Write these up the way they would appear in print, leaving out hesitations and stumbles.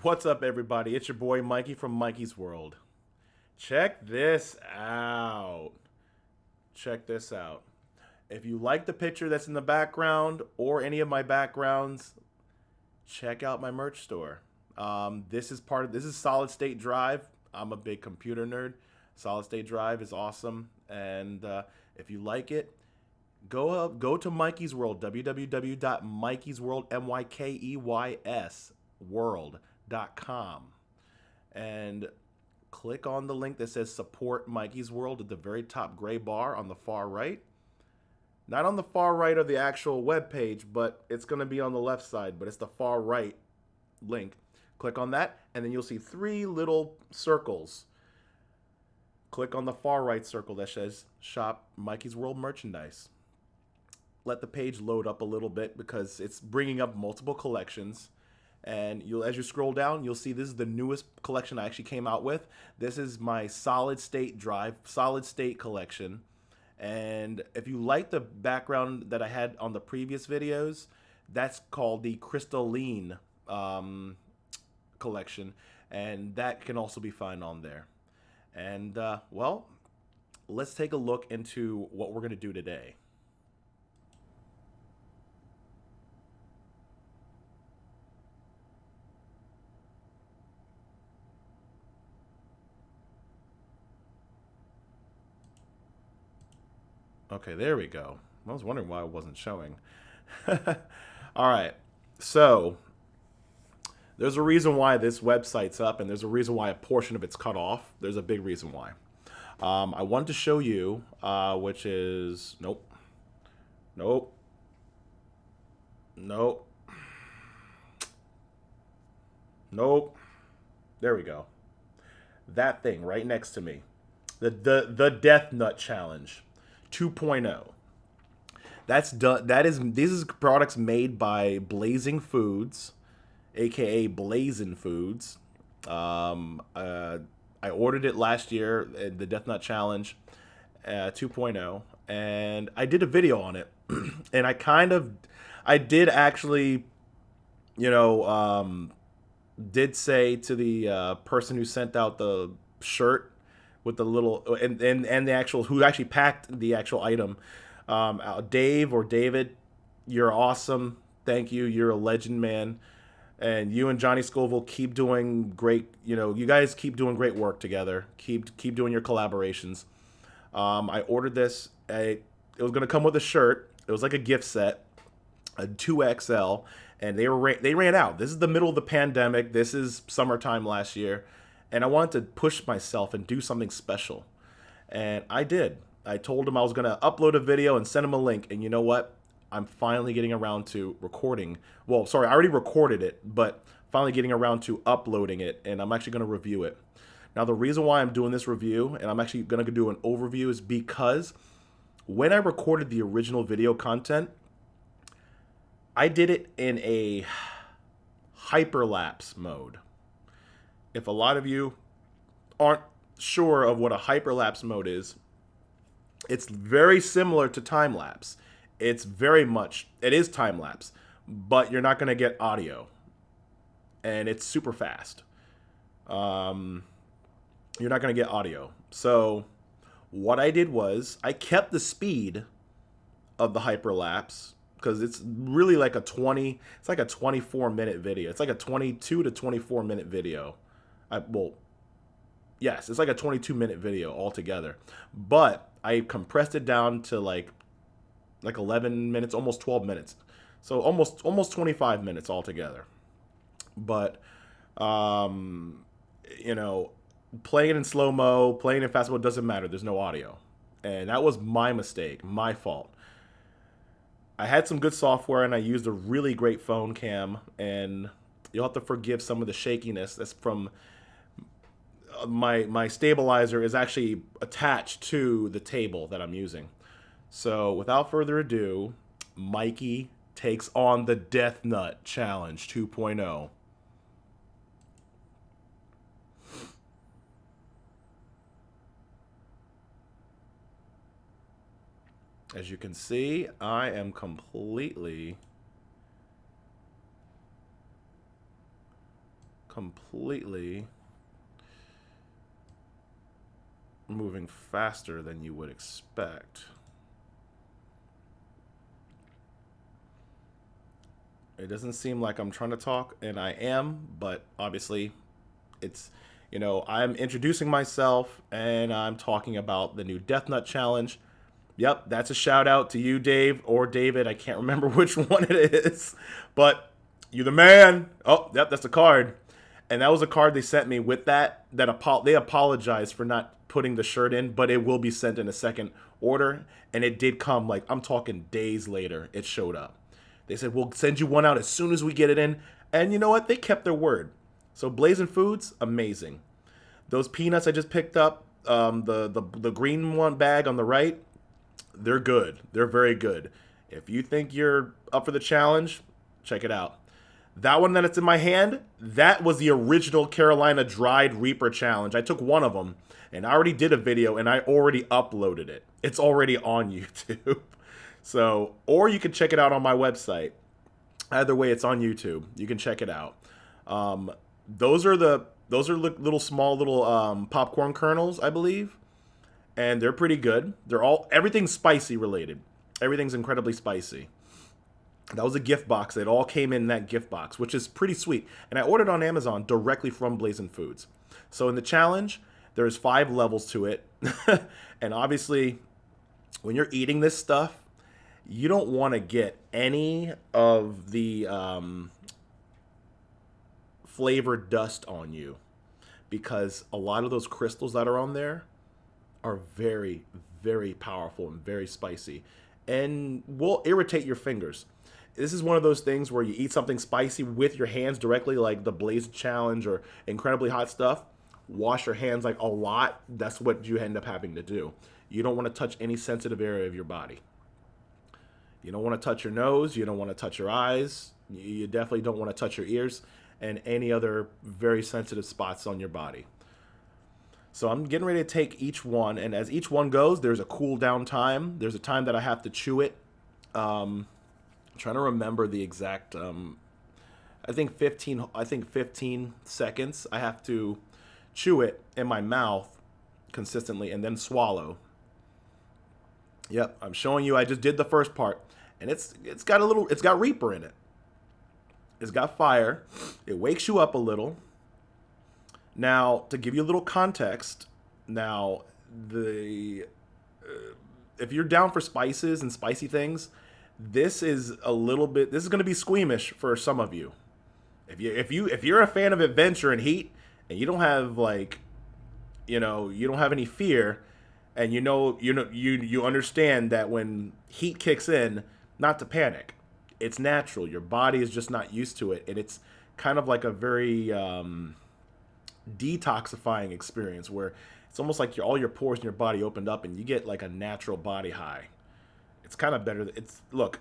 What's up, everybody? It's your boy Mikey from Mikey's World. Check this out. Check this out. If you like the picture that's in the background or any of my backgrounds, check out my merch store. This is Solid State Drive. I'm a big computer nerd. Solid State Drive is awesome, and if you like it, go to Mikey's World, www.mykeysworld, MYKEYS world.com, and click on the link that says support Mikey's World at the very top gray bar on the far right. Not on the far right of the actual web page, but it's going to be on the left side, but it's the far right link. Click on that, and then you'll see three little circles. Click on the far right circle that says shop Mikey's World merchandise. Let the page load up a little bit because it's bringing up multiple collections. And as you scroll down, you'll see this is the newest collection I actually came out with. This is my Solid State Drive, Solid State collection. And if you like the background that I had on the previous videos, that's called the Crystalline collection. And that can also be found on there. And, well, let's take a look into what we're going to do today. Okay, there we go. I was wondering why it wasn't showing. All right, so there's a reason why this website's up, and there's a reason why a portion of it's cut off. There's a big reason why. I wanted to show you, which is nope, nope, nope, nope. There we go. That thing right next to me, the Death Nut Challenge 2.0. That's done. These is products made by BlazingFoods, aka BlazingFoods. I ordered it last year, the Death Nut Challenge 2.0, and I did a video on it. And I did actually, did say to the person who sent out the shirt with the little and the actual who actually packed the actual item, Dave or David, you're awesome. Thank you. You're a legend, man. And you and Johnny Scoville keep doing great. You guys keep doing great work together. Keep doing your collaborations. I ordered this. It was gonna come with a shirt. It was like a gift set, a 2XL, and they ran out. This is the middle of the pandemic. This is summertime last year, and I wanted to push myself and do something special, and I did. I told him I was gonna upload a video and send him a link, and you know what? I'm finally getting around to recording. Well, sorry, I already recorded it, but finally getting around to uploading it, and I'm actually going to review it. Now, the reason why I'm doing this review, and I'm actually going to do an overview, is because when I recorded the original video content, I did it in a hyperlapse mode. If a lot of you aren't sure of what a hyperlapse mode is, it's very similar to time lapse. It is time lapse, but you're not going to get audio, and it's super fast. You're not going to get audio. So what I did was I kept the speed of the hyperlapse because it's really like it's like a 24-minute video. It's like a 22 to 24-minute video. Yes, it's like a 22-minute video altogether, but I compressed it down to like 11 minutes, almost 12 minutes. So almost 25 minutes altogether. But, playing it in slow-mo, playing it in fast-mo, doesn't matter. There's no audio. And that was my mistake, my fault. I had some good software, and I used a really great phone cam, and you'll have to forgive some of the shakiness. That's from my stabilizer is actually attached to the table that I'm using. So, without further ado, Mikey takes on the Death Nut Challenge 2.0. As you can see, I am completely completely moving faster than you would expect. It doesn't seem like I'm trying to talk, and I am, but obviously it's, I'm introducing myself and I'm talking about the new Death Nut Challenge. Yep, that's a shout out to you, Dave, or David. I can't remember which one it is, but you're the man. Oh, yep, that's a card. And that was a card they sent me with that. They apologized for not putting the shirt in, but it will be sent in a second order. And it did come, like, I'm talking days later, it showed up. They said, we'll send you one out as soon as we get it in. And you know what? They kept their word. So BlazingFoods, amazing. Those peanuts I just picked up, the green one bag on the right, they're good. They're very good. If you think you're up for the challenge, check it out. That one that it's in my hand, that was the original Carolina Dried Reaper Challenge. I took one of them, and I already did a video, and I already uploaded it. It's already on YouTube. So, or you can check it out on my website. Either way, it's on YouTube. You can check it out. Those are little small popcorn kernels, I believe, and they're pretty good. Everything's spicy related. Everything's incredibly spicy. That was a gift box. It all came in that gift box, which is pretty sweet. And I ordered on Amazon directly from BlazingFoods. So in the challenge, there's 5 levels to it. And obviously, when you're eating this stuff, you don't want to get any of the flavor dust on you, because a lot of those crystals that are on there are very, very powerful and very spicy and will irritate your fingers. This is one of those things where you eat something spicy with your hands directly, like the Blaze Challenge or incredibly hot stuff. Wash your hands like a lot. That's what you end up having to do. You don't want to touch any sensitive area of your body. You don't want to touch your nose. You don't want to touch your eyes. You definitely don't want to touch your ears and any other very sensitive spots on your body. So I'm getting ready to take each one, and as each one goes, there's a cool down time. There's a time that I have to chew it. I'm trying to remember the exact. I think 15 seconds. I have to chew it in my mouth consistently and then swallow. Yep, I'm showing you. I just did the first part, and it's got Reaper in it. It's got fire. It wakes you up a little. Now, to give you a little context, if you're down for spices and spicy things, this is going to be squeamish for some of you. If you're a fan of adventure and heat, and you don't have you don't have any fear, and you understand that when heat kicks in, not to panic. It's natural. Your body is just not used to it, and it's kind of like a very detoxifying experience where it's almost like all your pores in your body opened up and you get like a natural body high. It's kind of better. Look,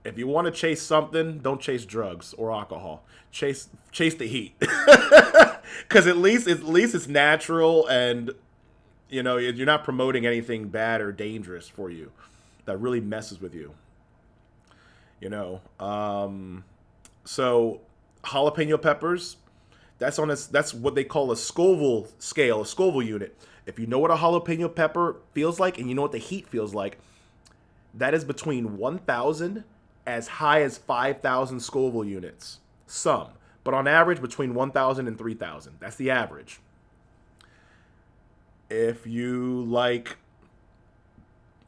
if you want to chase something, don't chase drugs or alcohol. Chase the heat, because at least it's natural, and you're not promoting anything bad or dangerous for you that really messes with you. So jalapeno peppers. That's what they call a Scoville scale, a Scoville unit. If you know what a jalapeno pepper feels like and you know what the heat feels like, that is between 1,000 as high as 5,000 Scoville units. Some, but on average between 1,000 and 3,000. That's the average. If you like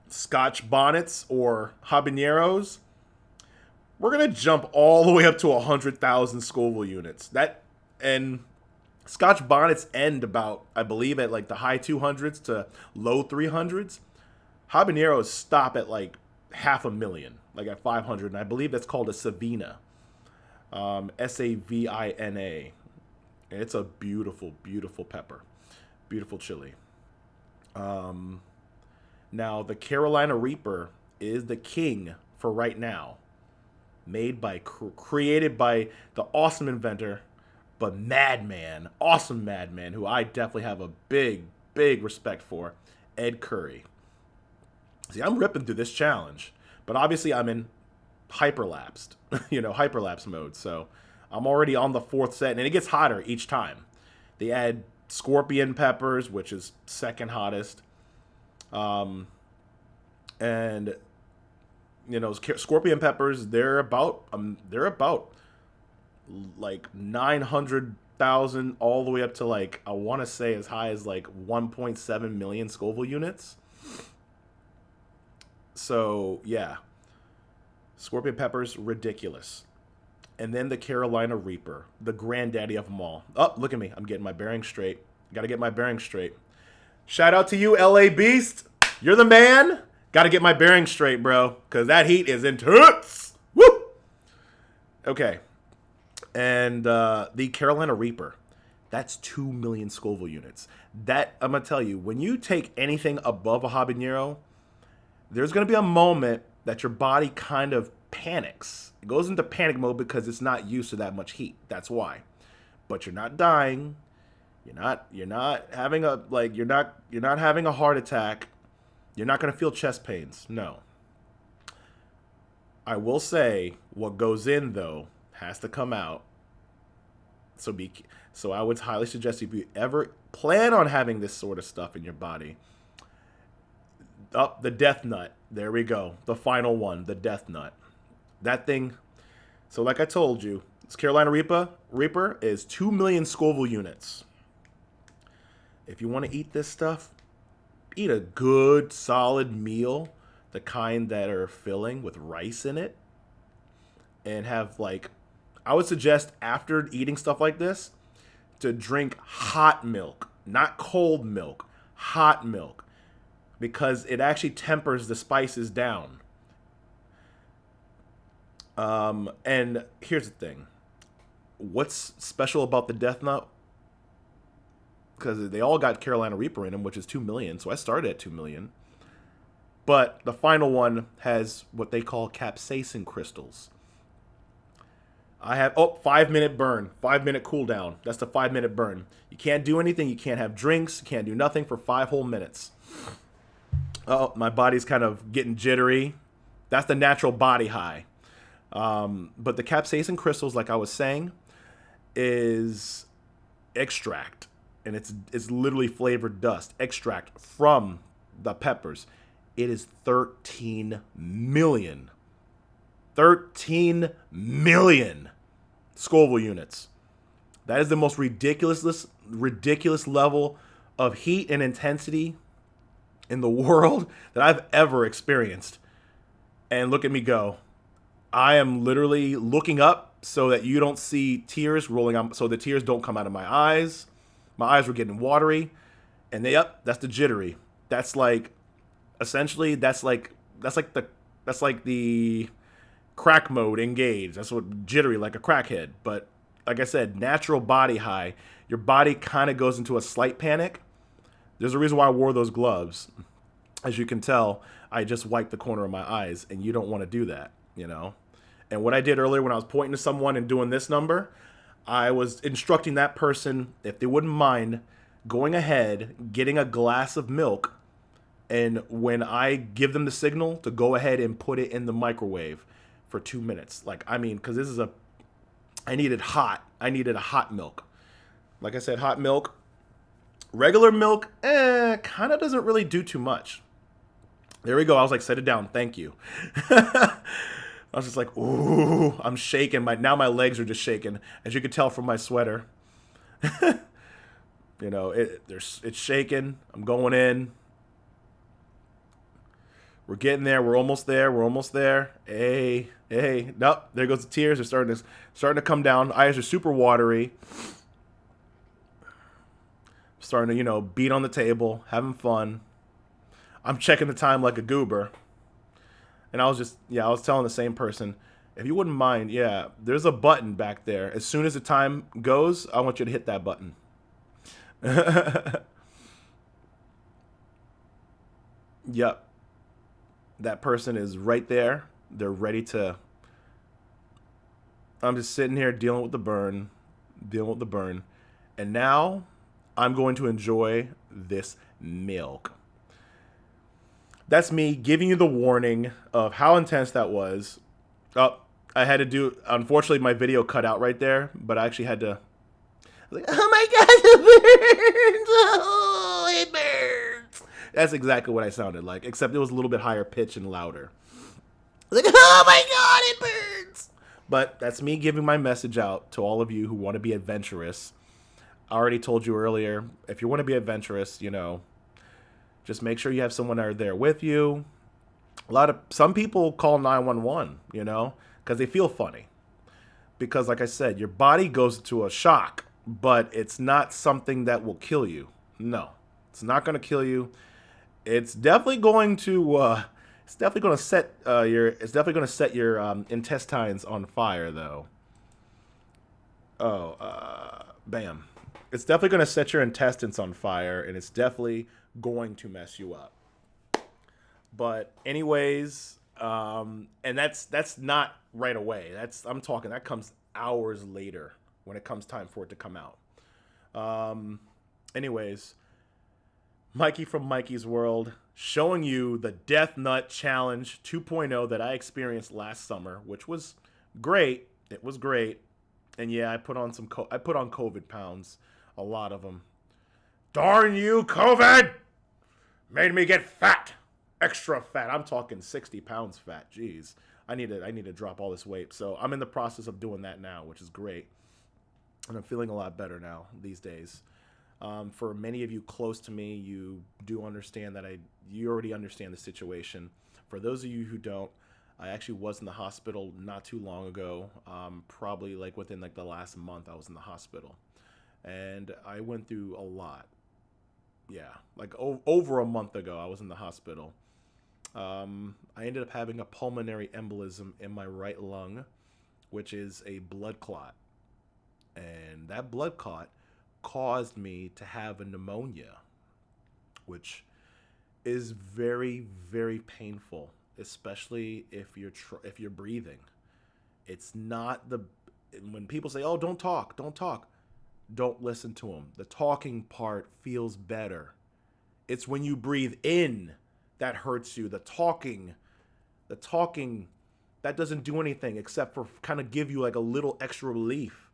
Scotch bonnets or habaneros, we're going to jump all the way up to 100,000 Scoville units. And Scotch bonnets end about, I believe, at like the high 200s to low 300s. Habaneros stop at like 500,000, like at 500. And I believe that's called a Savina. Savina. And it's a beautiful, beautiful pepper. Beautiful chili. Now, the Carolina Reaper is the king for right now. Created by the awesome inventor, but awesome madman, who I definitely have a big, big respect for, Ed Curry. See, I'm ripping through this challenge, but obviously I'm in hyperlapsed, hyperlapse mode. So I'm already on the 4th set, and it gets hotter each time. They add scorpion peppers, which is second hottest. And you know, scorpion peppers, they're about like 900,000 all the way up to like, I want to say as high as like 1.7 million Scoville units. So yeah, scorpion peppers, ridiculous. And then the Carolina Reaper, the granddaddy of them all. Oh, look at me. I'm getting my bearings straight. Got to get my bearings straight. Shout out to you, LA Beast. You're the man. Got to get my bearings straight, bro, because that heat is intense. Woo! Okay. And the Carolina Reaper, that's 2 million Scoville units. That, I'm going to tell you, when you take anything above a habanero, there's going to be a moment that your body kind of panics. It goes into panic mode because it's not used to that much heat. That's why. But you're not dying. You're not having a you're not having a heart attack. You're not going to feel chest pains. No. I will say what goes in though has to come out. So I would highly suggest if you ever plan on having this sort of stuff in your body, the death nut. There we go. The final one, the death nut. That thing. So like I told you, this Carolina Reaper is 2 million Scoville units. If you want to eat this stuff, eat a good solid meal, the kind that are filling with rice in it, and have like, I would suggest after eating stuff like this to drink hot milk, not cold milk, hot milk, because it actually tempers the spices down. And here's the thing. What's special about the Death Nut? Because they all got Carolina Reaper in them, which is 2 million. So I started at 2 million. But the final one has what they call capsaicin crystals. I have, 5-minute burn, 5-minute cooldown. That's the 5-minute burn. You can't do anything. You can't have drinks. You can't do nothing for 5 whole minutes. Oh, my body's kind of getting jittery. That's the natural body high. But the capsaicin crystals, like I was saying, is extract. And it's literally flavored dust. Extract from the peppers. It is 13 million. 13 million Scoville units. That is the most ridiculous level of heat and intensity in the world that I've ever experienced. And look at me go. I am literally looking up so that you don't see tears rolling out, so the tears don't come out of my eyes. My eyes were getting watery, and that's the jittery. That's like, essentially, that's like the crack mode engaged. That's what jittery, like a crackhead. But like I said, natural body high. Your body kind of goes into a slight panic. There's a reason why I wore those gloves. As you can tell, I just wiped the corner of my eyes, and you don't want to do that, you know? And what I did earlier when I was pointing to someone and doing this number, I was instructing that person, if they wouldn't mind, going ahead, getting a glass of milk, and when I give them the signal to go ahead and put it in the microwave for 2 minutes. Like, I mean, because I needed a hot milk. Like I said, hot milk. Regular milk, kind of doesn't really do too much. There we go. I was like, set it down. Thank you. I was just like, ooh, I'm shaking. Now my legs are just shaking, as you could tell from my sweater. You know, it's shaking. I'm going in. We're getting there. We're almost there. Hey. Nope. There goes the tears. They're starting to come down. Eyes are super watery. Starting to, beat on the table, having fun. I'm checking the time like a goober. And I was telling the same person, if you wouldn't mind, there's a button back there. As soon as the time goes, I want you to hit that button. Yep. That person is right there. They're ready to... I'm just sitting here dealing with the burn. And now I'm going to enjoy this milk. That's me giving you the warning of how intense that was. Oh, I had to do, unfortunately, my video cut out right there, but I actually had to, like, oh my God, it burns. Oh, it burns. That's exactly what I sounded like, except it was a little bit higher pitch and louder. Like, oh my God, it burns. But that's me giving my message out to all of you who want to be adventurous. I already told you earlier, if you want to be adventurous, you know, just make sure you have someone there with you. Some people call 911, you know, because they feel funny. Because like I said, your body goes into a shock, but it's not something that will kill you. No, it's not going to kill you. It's definitely going to set your intestines on fire, though. Bam. It's definitely going to set your intestines on fire, and it's definitely going to mess you up. But anyways, and that's not right away. That comes hours later when it comes time for it to come out. Anyways, Mykey from Mykey's World, showing you the Death Nut Challenge 2.0 that I experienced last summer, which was great. It was great. And yeah, I put on COVID pounds, a lot of them. Darn you, COVID! Made me get fat. Extra fat. I'm talking 60 pounds fat. Jeez. I need to drop all this weight. So I'm in the process of doing that now, which is great. And I'm feeling a lot better now these days. For many of you close to me, you do understand that you already understand the situation. For those of you who don't, I actually was in the hospital not too long ago. Probably like within like the last month I was in the hospital. And I went through a lot. Yeah, like over a month ago I was in the hospital. I ended up having a pulmonary embolism in my right lung, which is a blood clot. And that blood clot caused me to have a pneumonia, which is very, very painful, especially if you're breathing. It's not when people say, "Oh, don't talk." Don't listen to them. The talking part feels better. It's when you breathe in that hurts you. The talking, that doesn't do anything except for kind of give you like a little extra relief.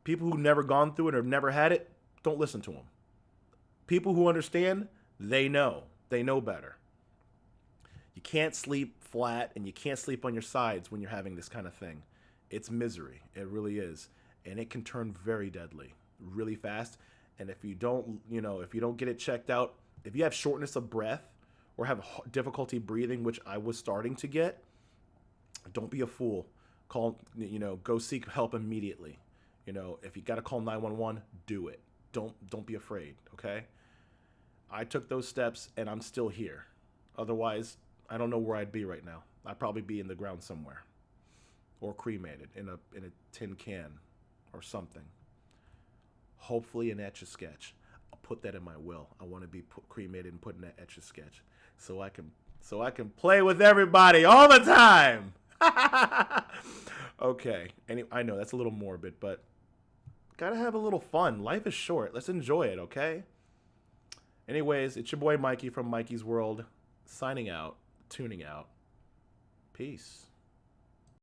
People who've never gone through it or have never had it, don't listen to them. People who understand, they know better. You can't sleep flat and you can't sleep on your sides when you're having this kind of thing. It's misery. It really is. And it can turn very deadly really fast. And if you don't get it checked out, if you have shortness of breath or have difficulty breathing, which I was starting to get, don't be a fool. Go seek help immediately. If you got to call 911, do it. Don't be afraid, okay? I took those steps and I'm still here. Otherwise, I don't know where I'd be right now. I'd probably be in the ground somewhere or cremated in a tin can or something. Hopefully an Etch-a-Sketch. I'll put that in my will. I want to be cremated and put in that Etch-a-Sketch so I can play with everybody all the time. Okay. I know that's a little morbid, but gotta have a little fun. Life is short. Let's enjoy it, okay? Anyways, it's your boy Mykey from Mykey's World, signing out, tuning out. Peace.